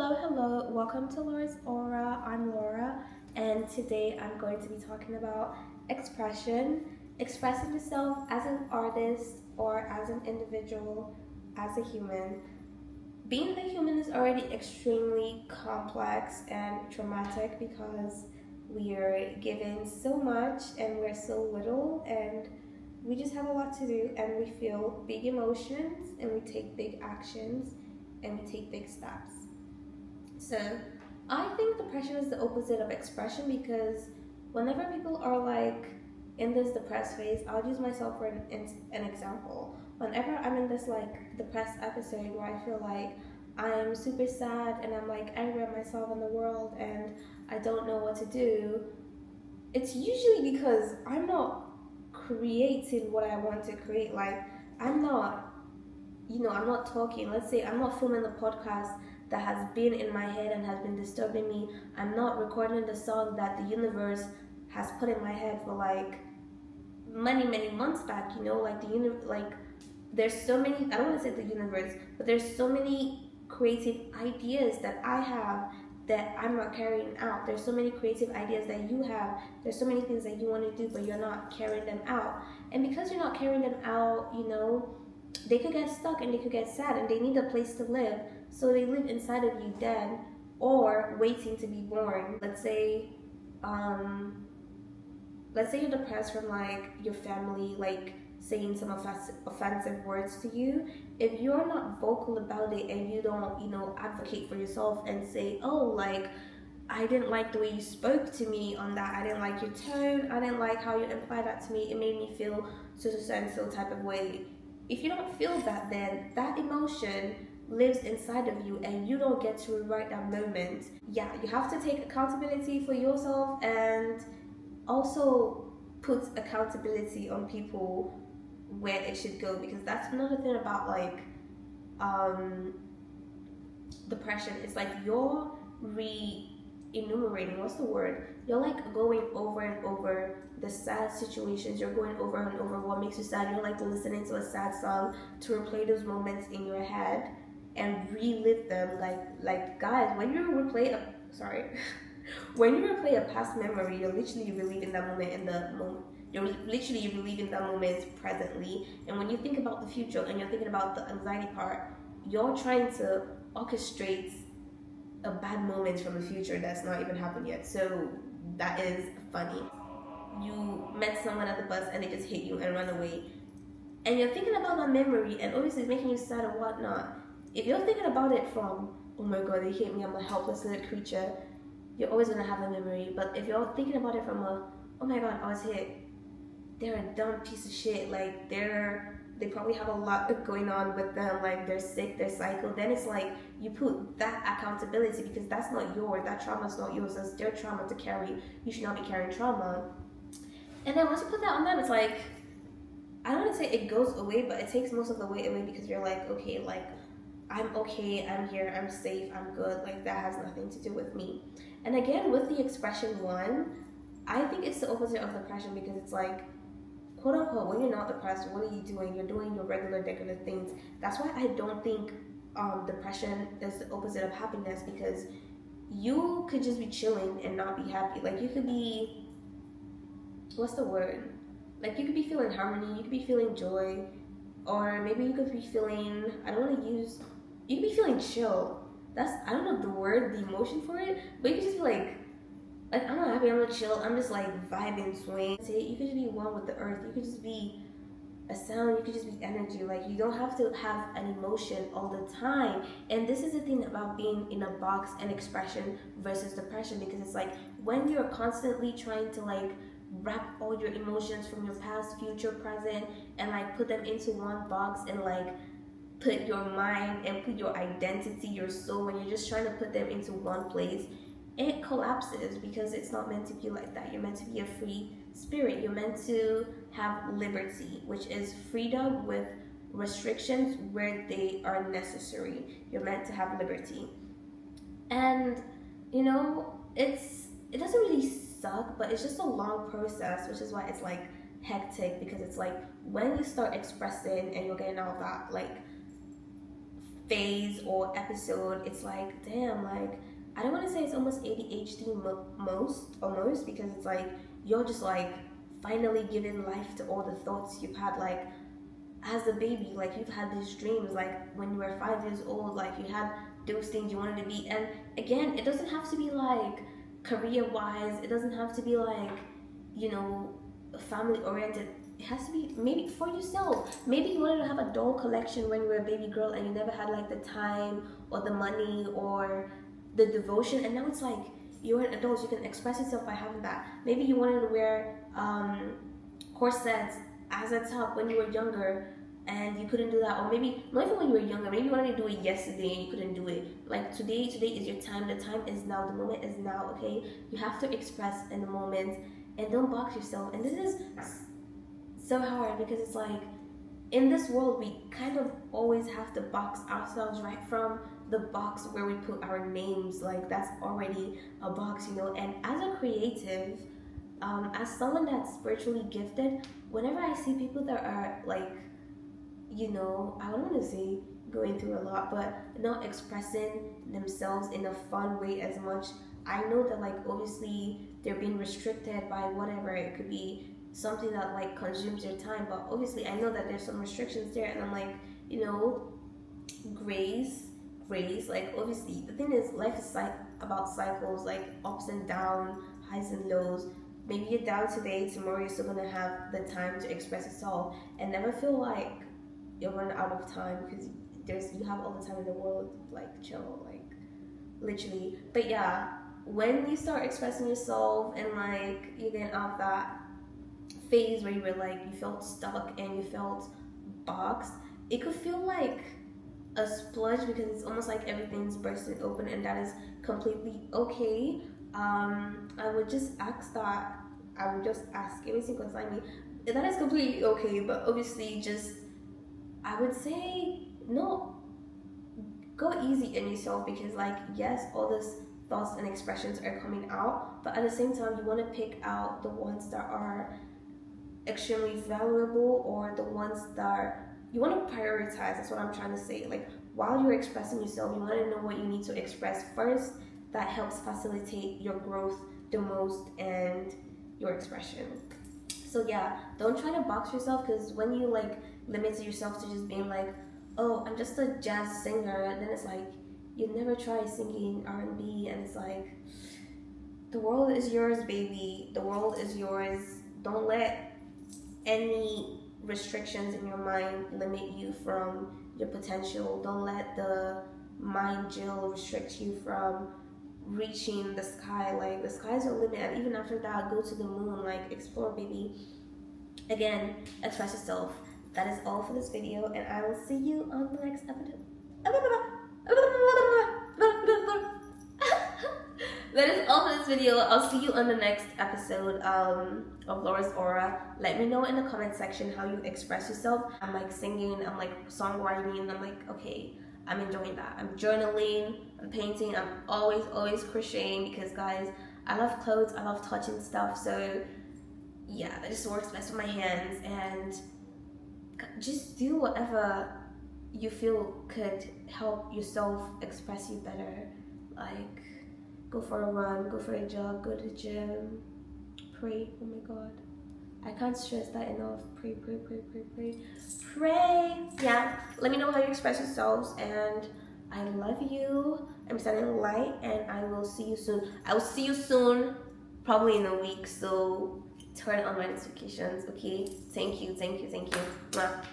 Hello. Welcome to Laura's Aura. I'm Laura, and today I'm going to be talking about expressing yourself as an artist or as an individual, as a human. Being a human is already extremely complex and traumatic because we are given so much and we're so little, and we just have a lot to do, and we feel big emotions and we take big actions and we take big steps. So I think depression is the opposite of expression because whenever people are like in this depressed phase, I'll use myself for an example. Whenever I'm in this like depressed episode where I feel like I'm super sad and I'm like angry at myself and the world and I don't know what to do, it's usually because I'm not creating what I want to create. Like I'm not I'm not talking. Let's say I'm not filming the podcast that has been in my head and has been disturbing me. I'm not recording the song that the universe has put in my head for like many months back. Like like there's so many. I don't want to say the universe, but there's so many creative ideas that I have that I'm not carrying out. There's so many creative ideas that you have. There's so many things that you want to do, but you're not carrying them out. And because you're not carrying them out, they could get stuck and they could get sad and they need a place to live. So they live inside of you dead or waiting to be born. Let's say you're depressed from like your family like saying some offensive words to you. If you're not vocal about it and you don't, advocate for yourself and say, oh, like I didn't like the way you spoke to me on that. I didn't like your tone. I didn't like how you implied that to me. It made me feel so type of way. If you don't feel that, then that emotion lives inside of you and you don't get to rewrite that moment. Yeah, you have to take accountability for yourself and also put accountability on people where it should go, because that's another thing about like depression. It's like you're enumerating, what's the word, you're like going over and over the sad situations. You're going over and over what makes you sad. You're like listening to a sad song to replay those moments in your head and relive them. Like guys, when you replay a when you replay a past memory, you're literally reliving that moment in the moment. You're literally reliving that moment presently. And when you think about the future and you're thinking about the anxiety part, you're trying to orchestrate a bad moment from the future that's not even happened yet. So that is funny. You met someone at the bus and they just hit you and run away. And you're thinking about that memory and obviously it's making you sad and whatnot. If you're thinking about it from, oh my god, they hit me, I'm a helpless little creature, you're always gonna have a memory. But if you're thinking about it from a, oh my god, I was hit, they're a dumb piece of shit, like they probably have a lot going on with them, like they're sick, they're psycho, then it's like you put that accountability because that's not yours, that trauma's not yours, that's their trauma to carry. You should not be carrying trauma. And then once you put that on them, it's like, I don't want to say it goes away, but it takes most of the weight away because you're like, okay, like I'm okay, I'm here, I'm safe, I'm good, like that has nothing to do with me. And again, with the expression one, I think it's the opposite of depression because it's like, quote unquote, when you're not depressed, what are you doing? You're doing your regular things. That's why I don't think depression is the opposite of happiness, because you could just be chilling and not be happy. Like you could be, what's the word? Like you could be feeling harmony, you could be feeling joy, or maybe you could be feeling, you could be feeling chill. I don't know the word, the emotion for it, but you could just be like I'm not happy, I'm not chill, I'm just like vibing, swing. You could just be one with the earth, you could just be a sound, you could just be energy. Like you don't have to have an emotion all the time. And this is the thing about being in a box and expression versus depression, because it's like when you're constantly trying to like wrap all your emotions from your past, future, present, and like put them into one box and like put your mind and put your identity, your soul, when you're just trying to put them into one place, it collapses because it's not meant to be like that. You're meant to be a free spirit. You're meant to have liberty, which is freedom with restrictions where they are necessary. You're meant to have liberty. And it doesn't really suck, but it's just a long process, which is why it's like hectic, because it's like when you start expressing and you're getting all that like phase or episode, it's like, damn, like, I don't want to say it's almost ADHD almost, because it's like you're just like finally giving life to all the thoughts you've had, like as a baby, like you've had these dreams, like when you were 5 years old, like you had those things you wanted to be. And again, it doesn't have to be like career wise, it doesn't have to be like, you know, family oriented. It has to be maybe for yourself. Maybe you wanted to have a doll collection when you were a baby girl and you never had like the time or the money or the devotion, and now it's like you're an adult, you can express yourself by having that. Maybe you wanted to wear corsets as a top when you were younger and you couldn't do that, or maybe not even when you were younger, maybe you wanted to do it yesterday and you couldn't do it. Like today is your time, the time is now, the moment is now. Okay, you have to express in the moment and don't box yourself. And this is so hard because it's like in this world we kind of always have to box ourselves, right from the box where we put our names, like that's already a box, you know. And as a creative, as someone that's spiritually gifted, whenever I see people that are like, you know, I don't want to say going through a lot, but not expressing themselves in a fun way as much, I know that like obviously they're being restricted by whatever. It could be something that like consumes your time, but obviously I know that there's some restrictions there. And I'm like, you know, grace, like obviously the thing is life is about cycles, like ups and downs, highs and lows. Maybe you're down today, tomorrow you're still gonna have the time to express yourself, and never feel like you'll run out of time, because you have all the time in the world. Like chill, like literally. But yeah, when you start expressing yourself and like you get out that phase where you were like you felt stuck and you felt boxed, it could feel like a splurge because it's almost like everything's bursting open, and that is completely okay. I would just ask every single time that is completely okay, but obviously just I would say no, go easy on yourself, because like yes, all these thoughts and expressions are coming out, but at the same time you want to pick out the ones that are extremely valuable, or the ones that you want to prioritize. That's what I'm trying to say. Like while you're expressing yourself, you want to know what you need to express first. That helps facilitate your growth the most and your expression. So yeah, don't try to box yourself, because when you like limit yourself to just being like, oh, I'm just a jazz singer, then it's like you never try singing R&B, and it's like the world is yours, baby. The world is yours. Don't let any restrictions in your mind limit you from your potential. Don't let the mind jail restrict you from reaching the sky. Like the sky's your limit, and even after that, go to the moon, like explore, baby. Again, express yourself. That is all for this video, and I will see you on the next episode. That is all for this video. I'll see you on the next episode of Laura's Aura. Let me know in the comment section how you express yourself. I'm like singing, I'm like songwriting, and I'm like, okay, I'm enjoying that. I'm journaling, I'm painting, I'm always crocheting, because guys, I love clothes, I love touching stuff. So yeah, that just works best with my hands. And just do whatever you feel could help yourself express you better. Like go for a run, go for a jog, go to the gym, pray. Oh my god, I can't stress that enough. Pray. Yeah, let me know how you express yourselves, and I love you. I'm sending light, and I will see you soon. I will see you soon, probably in a week, so turn on my notifications. Okay, thank you. Mwah.